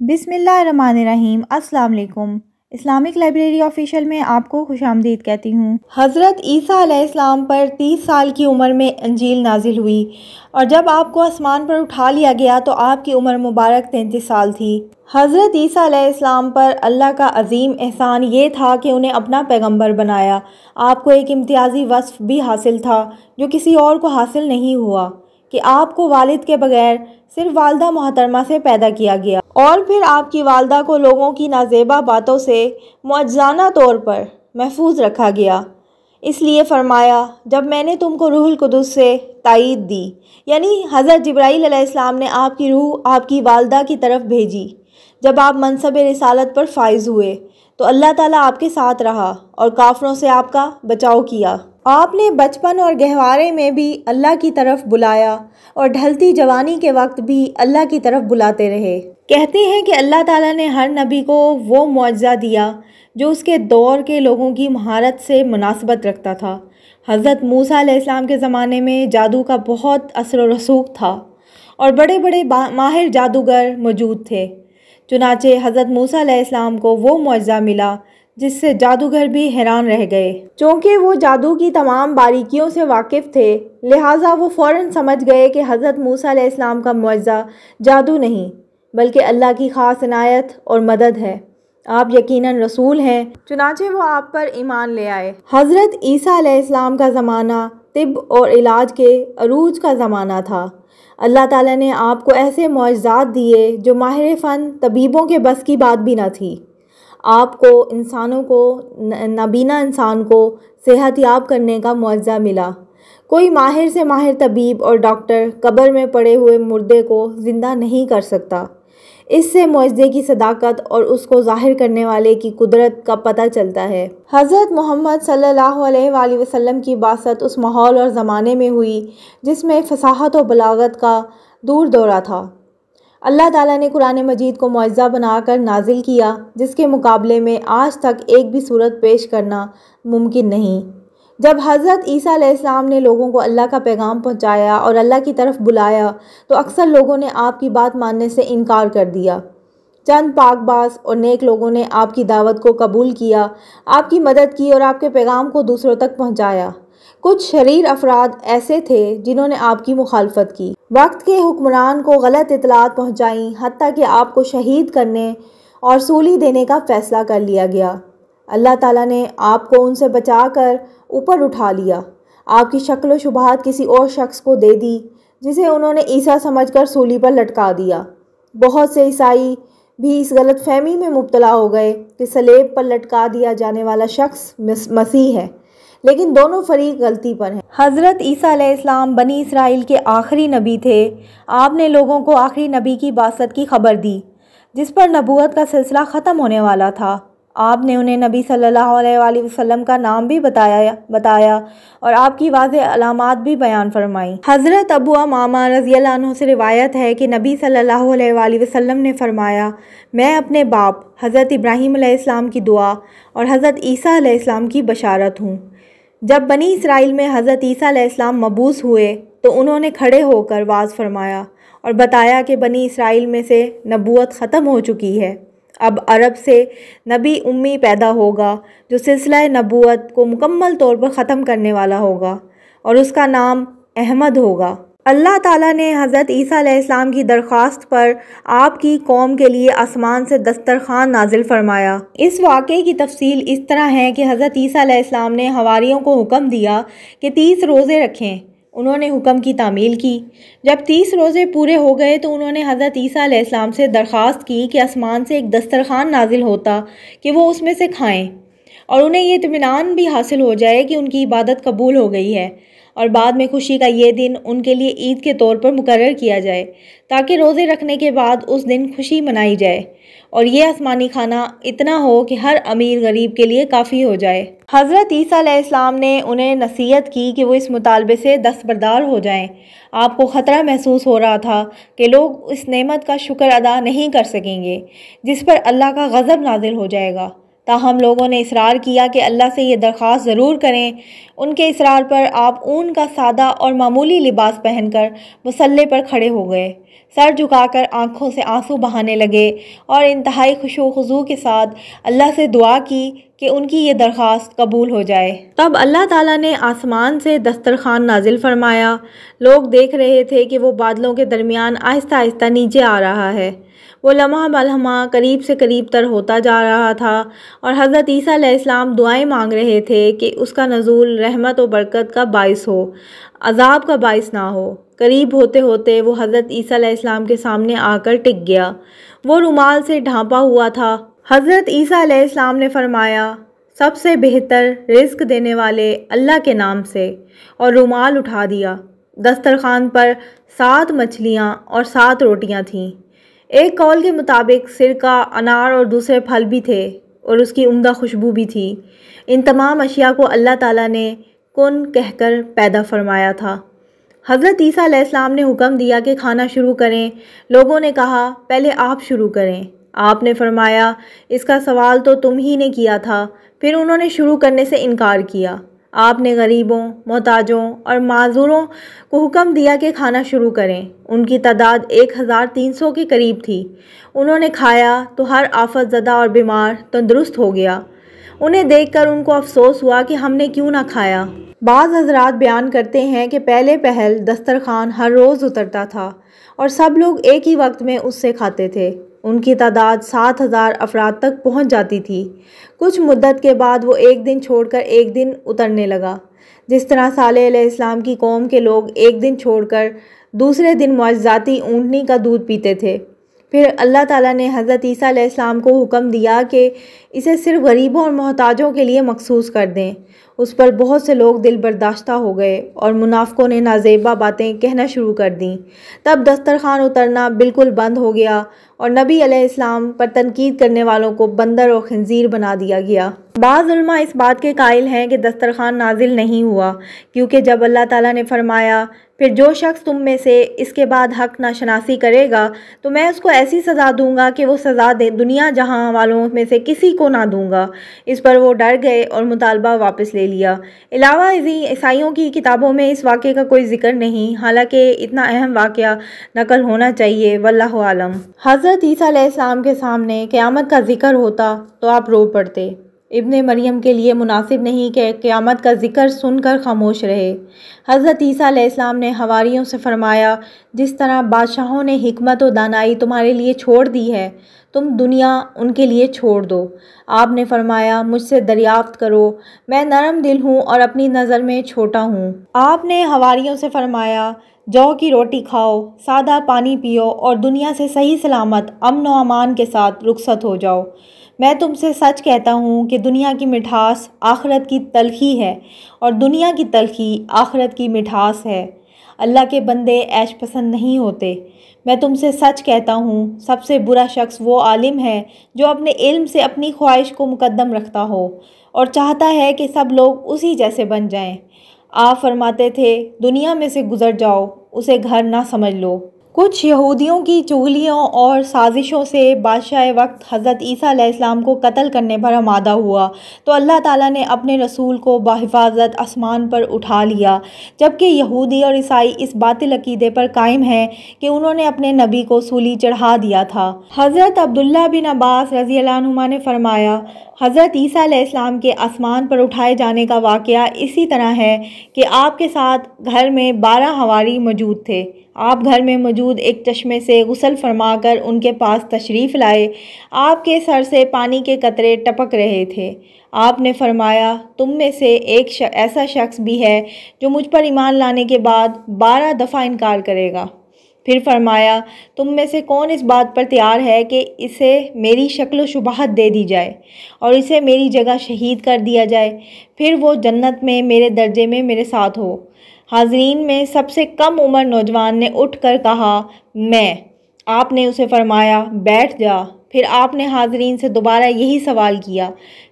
بسم اللہ الرحمن الرحیم۔ السلام علیکم۔ اسلامک لائبریری آفیشیل میں آپ کو خوش آمدید کہتی ہوں۔ حضرت عیسیٰ علیہ السلام پر 30 سال کی عمر میں انجیل نازل ہوئی اور جب آپ کو آسمان پر اٹھا لیا گیا تو آپ کی عمر مبارک 33 سال تھی۔ حضرت عیسیٰ علیہ السلام پر اللہ کا عظیم احسان یہ تھا کہ انہیں اپنا پیغمبر بنایا۔ آپ کو ایک امتیازی وصف بھی حاصل تھا جو کسی اور کو حاصل نہیں ہوا کہ آپ کو والد کے بغیر صرف والدہ محترمہ سے پیدا کیا گیا اور پھر آپ کی والدہ کو لوگوں کی نازیبا باتوں سے معجزانہ طور پر محفوظ رکھا گیا۔ اس لیے فرمایا جب میں نے تم کو روح القدس سے تائید دی، یعنی حضرت جبرائیل علیہ السلام نے آپ کی روح آپ کی والدہ کی طرف بھیجی۔ جب آپ منصب رسالت پر فائز ہوئے تو اللہ تعالیٰ آپ کے ساتھ رہا اور کافروں سے آپ کا بچاؤ کیا۔ آپ نے بچپن اور گہوارے میں بھی اللہ کی طرف بلایا اور ڈھلتی جوانی کے وقت بھی اللہ کی طرف بلاتے رہے۔ کہتے ہیں کہ اللہ تعالیٰ نے ہر نبی کو وہ معجزہ دیا جو اس کے دور کے لوگوں کی مہارت سے مناسبت رکھتا تھا۔ حضرت موسیٰ علیہ السلام کے زمانے میں جادو کا بہت اثر و رسوخ تھا اور بڑے بڑے ماہر جادوگر موجود تھے۔ چنانچہ حضرت موسیٰ علیہ السلام کو وہ معجزہ ملا جس سے جادوگر بھی حیران رہ گئے۔ چونکہ وہ جادو کی تمام باریکیوں سے واقف تھے، لہٰذا وہ فوراً سمجھ گئے کہ حضرت موسیٰ علیہ السلام کا معجزہ جادو نہیں بلکہ اللہ کی خاص عنایت اور مدد ہے۔ آپ یقیناً رسول ہیں، چنانچہ وہ آپ پر ایمان لے آئے۔ حضرت عیسیٰ علیہ السلام کا زمانہ طب اور علاج کے عروج کا زمانہ تھا۔ اللہ تعالیٰ نے آپ کو ایسے معجزات دیے جو ماہر فن طبیبوں کے بس کی بات بھی نہ تھی۔ آپ کو نابینا انسان کو صحت یاب کرنے کا معجزہ ملا۔ کوئی ماہر سے ماہر طبیب اور ڈاکٹر قبر میں پڑے ہوئے مردے کو زندہ نہیں کر سکتا۔ اس سے معجزے کی صداقت اور اس کو ظاہر کرنے والے کی قدرت کا پتہ چلتا ہے۔ حضرت محمد صلی اللہ علیہ وآلہ وسلم کی بعثت اس ماحول اور زمانے میں ہوئی جس میں فصاحت و بلاغت کا دور دورہ تھا۔ اللہ تعالیٰ نے قرآن مجید کو معجزہ بنا کر نازل کیا جس کے مقابلے میں آج تک ایک بھی صورت پیش کرنا ممکن نہیں۔ جب حضرت عیسیٰ علیہ السلام نے لوگوں کو اللہ کا پیغام پہنچایا اور اللہ کی طرف بلایا تو اکثر لوگوں نے آپ کی بات ماننے سے انکار کر دیا۔ چند پاک باز اور نیک لوگوں نے آپ کی دعوت کو قبول کیا، آپ کی مدد کی اور آپ کے پیغام کو دوسروں تک پہنچایا۔ کچھ شریر افراد ایسے تھے جنہوں نے آپ کی مخالفت کی، وقت کے حکمران کو غلط اطلاعات پہنچائیں، حتیٰ کہ آپ کو شہید کرنے اور سولی دینے کا فیصلہ کر لیا گیا۔ اللہ تعالیٰ نے آپ کو ان سے بچا کر اوپر اٹھا لیا۔ آپ کی شکل و شبہات کسی اور شخص کو دے دی جسے انہوں نے عیسیٰ سمجھ کر سولی پر لٹکا دیا۔ بہت سے عیسائی بھی اس غلط فہمی میں مبتلا ہو گئے کہ صلیب پر لٹکا دیا جانے والا شخص مسیح ہے، لیکن دونوں فریق غلطی پر ہیں۔ حضرت عیسیٰ علیہ السلام بنی اسرائیل کے آخری نبی تھے۔ آپ نے لوگوں کو آخری نبی کی بعثت کی خبر دی جس پر نبوت کا سلسلہ ختم ہونے والا تھا۔ آپ نے انہیں نبی صلی اللہ علیہ وآلہ وسلم کا نام بھی بتایا اور آپ کی واضح علامات بھی بیان فرمائیں۔ حضرت ابو امامہ رضی اللہ عنہ سے روایت ہے کہ نبی صلی اللہ علیہ وآلہ وسلم نے فرمایا، میں اپنے باپ حضرت ابراہیم علیہ السلام کی دعا اور حضرت عیسیٰ علیہ السلام کی بشارت ہوں۔ جب بنی اسرائیل میں حضرت عیسیٰ علیہ السلام مبعوث ہوئے تو انہوں نے کھڑے ہو کر وعظ فرمایا اور بتایا کہ بنی اسرائیل میں سے نبوت ختم ہو چکی ہے، اب عرب سے نبی امی پیدا ہوگا جو سلسلہ نبوت کو مکمل طور پر ختم کرنے والا ہوگا اور اس کا نام احمد ہوگا۔ اللہ تعالیٰ نے حضرت عیسیٰ علیہ السلام کی درخواست پر آپ کی قوم کے لیے آسمان سے دسترخوان نازل فرمایا۔ اس واقعے کی تفصیل اس طرح ہے کہ حضرت عیسیٰ علیہ السلام نے حواریوں کو حکم دیا کہ 30 روزے رکھیں۔ انہوں نے حکم کی تعمیل کی۔ جب 30 روزے پورے ہو گئے تو انہوں نے حضرت عیسیٰ علیہ السلام سے درخواست کی کہ آسمان سے ایک دسترخوان نازل ہوتا کہ وہ اس میں سے کھائیں اور انہیں یہ اطمینان بھی حاصل ہو جائے کہ ان کی عبادت قبول ہو گئی ہے، اور بعد میں خوشی کا یہ دن ان کے لیے عید کے طور پر مقرر کیا جائے تاکہ روزے رکھنے کے بعد اس دن خوشی منائی جائے اور یہ آسمانی کھانا اتنا ہو کہ ہر امیر غریب کے لیے کافی ہو جائے۔ حضرت عیسیٰ علیہ السلام نے انہیں نصیحت کی کہ وہ اس مطالبے سے دستبردار ہو جائیں۔ آپ کو خطرہ محسوس ہو رہا تھا کہ لوگ اس نعمت کا شکر ادا نہیں کر سکیں گے جس پر اللہ کا غضب نازل ہو جائے گا۔ تاہم لوگوں نے اصرار کیا کہ اللہ سے یہ درخواست ضرور کریں۔ ان کے اصرار پر آپ اون کا سادہ اور معمولی لباس پہن کر مصلی پر کھڑے ہو گئے سر جھکا کر آنکھوں سے آنسو بہانے لگے اور انتہائی خشوع و خضوع کے ساتھ اللہ سے دعا کی کہ ان کی یہ درخواست قبول ہو جائے۔ تب اللہ تعالیٰ نے آسمان سے دسترخوان نازل فرمایا۔ لوگ دیکھ رہے تھے کہ وہ بادلوں کے درمیان آہستہ آہستہ نیچے آ رہا ہے۔ وہ لمحہ بلمحہ قریب سے قریب تر ہوتا جا رہا تھا اور حضرت عیسیٰ علیہ السلام دعائیں مانگ رہے تھے کہ اس کا نزول رحمت و برکت کا باعث ہو، عذاب کا باعث نہ ہو۔ قریب ہوتے ہوتے وہ حضرت عیسیٰ علیہ السلام کے سامنے آ کر ٹک گیا۔ وہ رومال سے ڈھانپا ہوا تھا۔ حضرت عیسیٰ علیہ السلام نے فرمایا، سب سے بہتر رزق دینے والے اللہ کے نام سے، اور رومال اٹھا دیا۔ دسترخوان پر 7 مچھلیاں اور 7 روٹیاں تھیں۔ ایک قول کے مطابق سرکہ، انار اور دوسرے پھل بھی تھے اور اس کی عمدہ خوشبو بھی تھی۔ ان تمام اشیاء کو اللہ تعالیٰ نے کن کہہ کر پیدا فرمایا تھا۔ حضرت عیسیٰ علیہ السلام نے حکم دیا کہ کھانا شروع کریں۔ لوگوں نے کہا، پہلے آپ شروع کریں۔ آپ نے فرمایا، اس کا سوال تو تم ہی نے کیا تھا۔ پھر انہوں نے شروع کرنے سے انکار کیا۔ آپ نے غریبوں، محتاجوں اور معذوروں کو حکم دیا کہ کھانا شروع کریں۔ ان کی تعداد 1300 کے قریب تھی۔ انہوں نے کھایا تو ہر آفت زدہ اور بیمار تندرست ہو گیا۔ انہیں دیکھ کر ان کو افسوس ہوا کہ ہم نے کیوں نہ کھایا۔ بعض حضرات بیان کرتے ہیں کہ پہلے پہل دسترخوان ہر روز اترتا تھا اور سب لوگ ایک ہی وقت میں اس سے کھاتے تھے۔ ان کی تعداد 7000 افراد تک پہنچ جاتی تھی۔ کچھ مدت کے بعد وہ ایک دن چھوڑ کر ایک دن اترنے لگا، جس طرح صالح علیہ السلام کی قوم کے لوگ ایک دن چھوڑ کر دوسرے دن معجزاتی اونٹنی کا دودھ پیتے تھے۔ پھر اللہ تعالیٰ نے حضرت عیسیٰ علیہ السلام کو حکم دیا کہ اسے صرف غریبوں اور محتاجوں کے لیے مخصوص کر دیں۔ اس پر بہت سے لوگ دل برداشتہ ہو گئے اور منافقوں نے نازیبا باتیں کہنا شروع کر دیں۔ تب دسترخوان اترنا بالکل بند ہو گیا اور نبی علیہ السلام پر تنقید کرنے والوں کو بندر اور خنزیر بنا دیا گیا۔ بعض علماء اس بات کے قائل ہیں کہ دسترخوان نازل نہیں ہوا، کیونکہ جب اللہ تعالیٰ نے فرمایا، پھر جو شخص تم میں سے اس کے بعد حق ناشناسی کرے گا تو میں اس کو ایسی سزا دوں گا کہ وہ سزا دنیا جہاں والوں میں سے کسی کو نہ دوں گا، اس پر وہ ڈر گئے اور مطالبہ واپس لے لیا۔ علاوہ ازیں عیسائیوں کی کتابوں میں اس واقعے کا کوئی ذکر نہیں، حالانکہ اتنا اہم واقعہ نقل ہونا چاہیے، واللہ عالم۔ حضرت عیسیٰ علیہ السلام کے سامنے قیامت کا ذکر ہوتا تو آپ رو پڑتے۔ ابن مریم کے لیے مناسب نہیں کہ قیامت کا ذکر سن کر خاموش رہے۔ حضرت عیسیٰ علیہ السلام نے حواریوں سے فرمایا، جس طرح بادشاہوں نے حکمت و دانائی تمہارے لیے چھوڑ دی ہے، تم دنیا ان کے لیے چھوڑ دو۔ آپ نے فرمایا، مجھ سے دریافت کرو، میں نرم دل ہوں اور اپنی نظر میں چھوٹا ہوں۔ آپ نے حواریوں سے فرمایا، جو کی روٹی کھاؤ، سادہ پانی پیو اور دنیا سے صحیح سلامت امن و امان کے ساتھ رخصت ہو جاؤ۔ میں تم سے سچ کہتا ہوں کہ دنیا کی مٹھاس آخرت کی تلخی ہے اور دنیا کی تلخی آخرت کی مٹھاس ہے۔ اللہ کے بندے عیش پسند نہیں ہوتے۔ میں تم سے سچ کہتا ہوں، سب سے برا شخص وہ عالم ہے جو اپنے علم سے اپنی خواہش کو مقدم رکھتا ہو اور چاہتا ہے کہ سب لوگ اسی جیسے بن جائیں۔ آپ فرماتے تھے، دنیا میں سے گزر جاؤ، اسے گھر نہ سمجھ لو۔ کچھ یہودیوں کی چغلیوں اور سازشوں سے بادشاہ وقت حضرت عیسیٰ علیہ السلام کو قتل کرنے پر آمادہ ہوا تو اللہ تعالیٰ نے اپنے رسول کو بحفاظت آسمان پر اٹھا لیا، جبکہ یہودی اور عیسائی اس باطل عقیدے پر قائم ہیں کہ انہوں نے اپنے نبی کو سولی چڑھا دیا تھا۔ حضرت عبداللہ بن عباس رضی اللہ عنہما نے فرمایا، حضرت عیسیٰ علیہ السلام کے آسمان پر اٹھائے جانے کا واقعہ اسی طرح ہے کہ آپ کے ساتھ گھر میں 12 حواری موجود تھے۔ آپ گھر میں موجود ایک چشمے سے غسل فرما کر ان کے پاس تشریف لائے۔ آپ کے سر سے پانی کے قطرے ٹپک رہے تھے۔ آپ نے فرمایا، تم میں سے ایک ایسا شخص بھی ہے جو مجھ پر ایمان لانے کے بعد 12 دفعہ انکار کرے گا۔ پھر فرمایا، تم میں سے کون اس بات پر تیار ہے کہ اسے میری شکل و شباہت دے دی جائے اور اسے میری جگہ شہید کر دیا جائے، پھر وہ جنت میں میرے درجے میں میرے ساتھ ہو۔ حاضرین میں سب سے کم عمر نوجوان نے اٹھ کر کہا، میں۔ آپ نے اسے فرمایا، بیٹھ جا۔ پھر آپ نے حاضرین سے دوبارہ یہی سوال کیا۔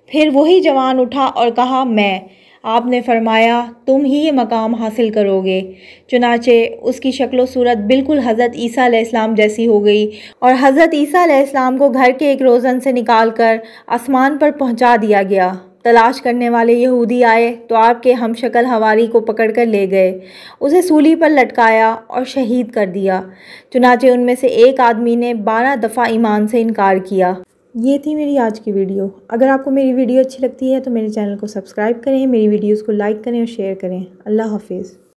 پھر وہی جوان اٹھا اور کہا، میں۔ آپ نے فرمایا، تم ہی یہ مقام حاصل کرو گے۔ چنانچہ اس کی شکل و صورت بالکل حضرت عیسیٰ علیہ السلام جیسی ہو گئی اور حضرت عیسیٰ علیہ السلام کو گھر کے ایک روزن سے نکال کر آسمان پر پہنچا دیا گیا۔ تلاش کرنے والے یہودی آئے تو آپ کے ہم شکل حواری کو پکڑ کر لے گئے، اسے سولی پر لٹکایا اور شہید کر دیا۔ چنانچہ ان میں سے ایک آدمی نے 12 دفعہ ایمان سے انکار کیا۔ یہ تھی میری آج کی ویڈیو۔ اگر آپ کو میری ویڈیو اچھی لگتی ہے تو میرے چینل کو سبسکرائب کریں، میری ویڈیوز کو لائک کریں اور شیئر کریں۔ اللہ حافظ۔